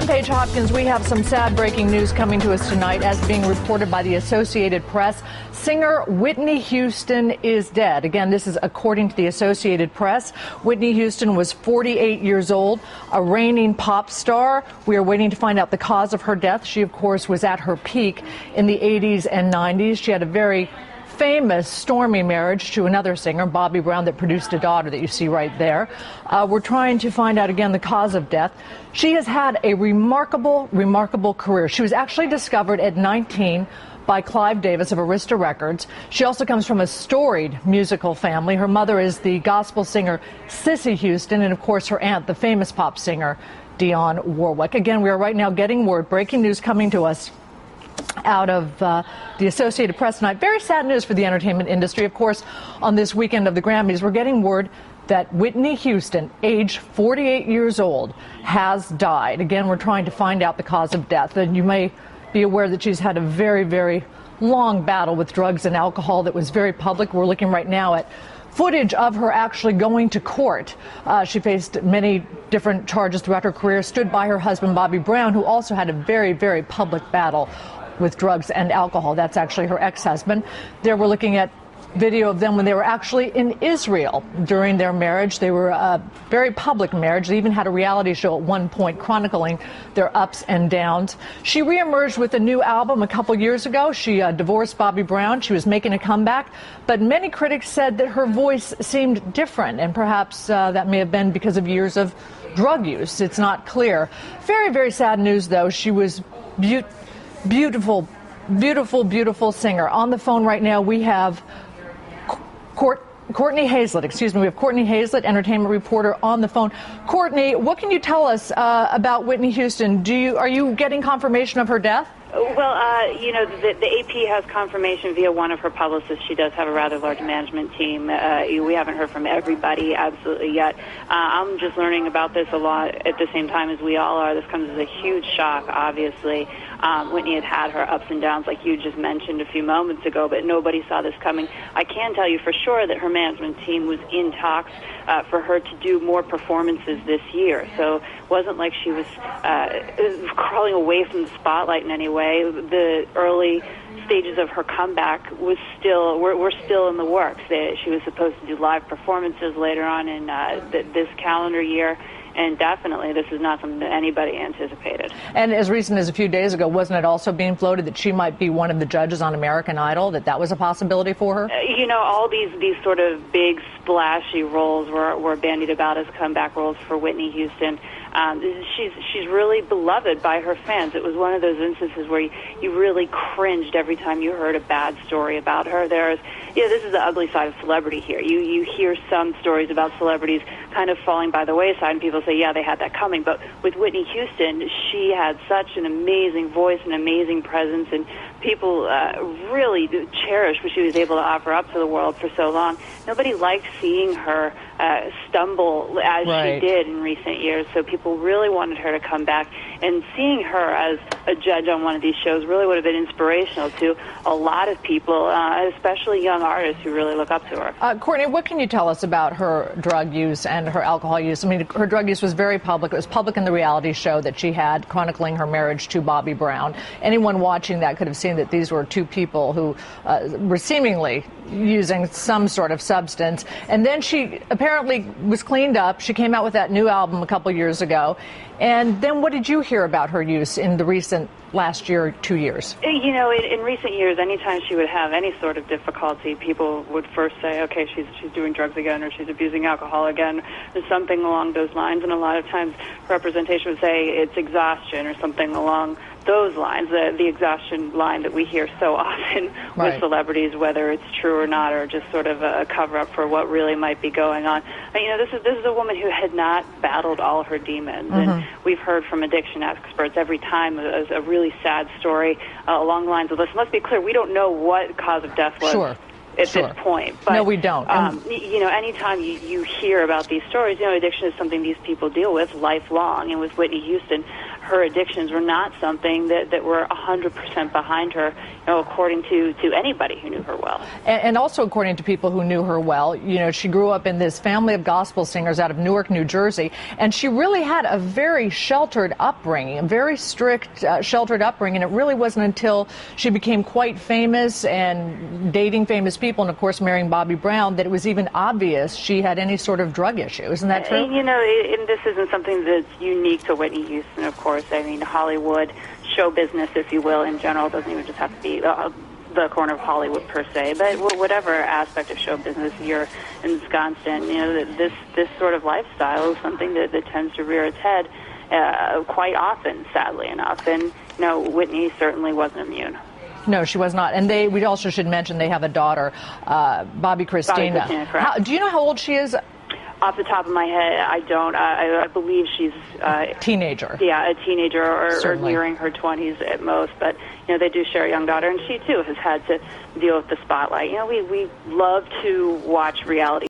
I'm Paige Hopkins. We have some sad breaking news coming to us tonight as being reported by the Associated Press. Singer Whitney Houston is dead. Again, this is according to the Associated Press. Whitney Houston was 48 years old, a reigning pop star. We are waiting to find out the cause of her death. She, of course, was at her peak in the 80s and 90s. She had a very famous stormy marriage to another singer, Bobby Brown, that produced a daughter that you see right there. We're trying to find out again the cause of death. She has had a remarkable career. She was actually discovered at 19 by Clive Davis of Arista Records. She also comes from a storied musical family. Her mother is the gospel singer Cissy Houston, and of course her aunt, the famous pop singer Dionne Warwick. Again, we are right now getting word, breaking news coming to us out of the Associated Press tonight. Very sad news for the entertainment industry. Of course, on this weekend of the Grammys, we're getting word that Whitney Houston, age 48 years old, has died. Again, we're trying to find out the cause of death. And you may be aware that she's had a very long battle with drugs and alcohol that was very public. We're looking right now at footage of her actually going to court. She faced many different charges throughout her career, stood by her husband, Bobby Brown, who also had a very public battle with drugs and alcohol. That's actually her ex-husband. There we're looking at video of them when they were actually in Israel during their marriage. They were a very public marriage. They even had a reality show at one point chronicling their ups and downs. She reemerged with a new album a couple years ago. She divorced Bobby Brown. She was making a comeback, but many critics said that her voice seemed different, and perhaps that may have been because of years of drug use. It's not clear. Very sad news, though. She was beautiful singer. On the phone right now, we have Courtney Hazlett. Excuse me. We have Courtney Hazlett, entertainment reporter, on the phone. Courtney, what can you tell us about Whitney Houston? Are you getting confirmation of her death? Well, the AP has confirmation via one of her publicists. She does have a rather large management team. We haven't heard from everybody absolutely yet. I'm just learning about this a lot at the same time as we all are. This comes as a huge shock, obviously. Whitney had her ups and downs, like you just mentioned a few moments ago, but nobody saw this coming. I can tell you for sure that her management team was in talks for her to do more performances this year. So it wasn't like she was crawling away from the spotlight in any way. The early stages of her comeback were still in the works. She was supposed to do live performances later on in this calendar year. And definitely, this is not something that anybody anticipated. And as recent as a few days ago, wasn't it also being floated that she might be one of the judges on American Idol, that was a possibility for her? All these sort of big, splashy roles were bandied about as comeback roles for Whitney Houston. She's really beloved by her fans. It was one of those instances where you really cringed every time you heard a bad story about her. This is the ugly side of celebrity here. You hear some stories about celebrities kind of falling by the wayside, and people say, yeah, they had that coming. But with Whitney Houston, she had such an amazing voice, an amazing presence, and people really cherished what she was able to offer up to the world for so long. Nobody liked seeing her stumble as she did in recent years, so people really wanted her to come back. And seeing her as a judge on one of these shows really would have been inspirational to a lot of people, especially young artists who really look up to her. Courtney, what can you tell us about her drug use and her alcohol use? I mean, her drug use was very public. It was public in the reality show that she had chronicling her marriage to Bobby Brown. Anyone watching that could have seen that these were two people who were seemingly using some sort of substance. And then she apparently was cleaned up. She came out with that new album a couple years ago. And then what did you hear about her use in the recent last year, 2 years? In recent years, anytime she would have any sort of difficulty, people would first say, okay, she's doing drugs again, or she's abusing alcohol again, or something along those lines. And a lot of times representation would say it's exhaustion or something along those lines, the exhaustion line that we hear so often with celebrities, whether it's true or not, or just sort of a cover-up for what really might be going on. But, this is a woman who had not battled all her demons, and we've heard from addiction experts every time a really sad story along the lines of this. Let's be clear, we don't know what cause of death was. At this point. But, no, we don't. Anytime you hear about these stories, addiction is something these people deal with lifelong. And with Whitney Houston, her addictions were not something that were 100% behind her, according to anybody who knew her well. And also according to people who knew her well, she grew up in this family of gospel singers out of Newark, New Jersey, and she really had a very sheltered upbringing, a very strict, sheltered upbringing. It really wasn't until she became quite famous and dating famous people and, of course, marrying Bobby Brown that it was even obvious she had any sort of drug issue. Isn't that true? And this isn't something that's unique to Whitney Houston, of course. I mean, Hollywood, show business, if you will, in general, doesn't even just have to be the corner of Hollywood per se, but whatever aspect of show business you're ensconced in, this sort of lifestyle is something that tends to rear its head quite often, sadly enough. And, Whitney certainly wasn't immune. No, she was not. And we also should mention they have a daughter, Bobby Christina. Correct. Do you know how old she is? Off the top of my head, I don't. I believe she's teenager. Yeah, a teenager or nearing her 20s at most. But they do share a young daughter, and she too has had to deal with the spotlight. We love to watch reality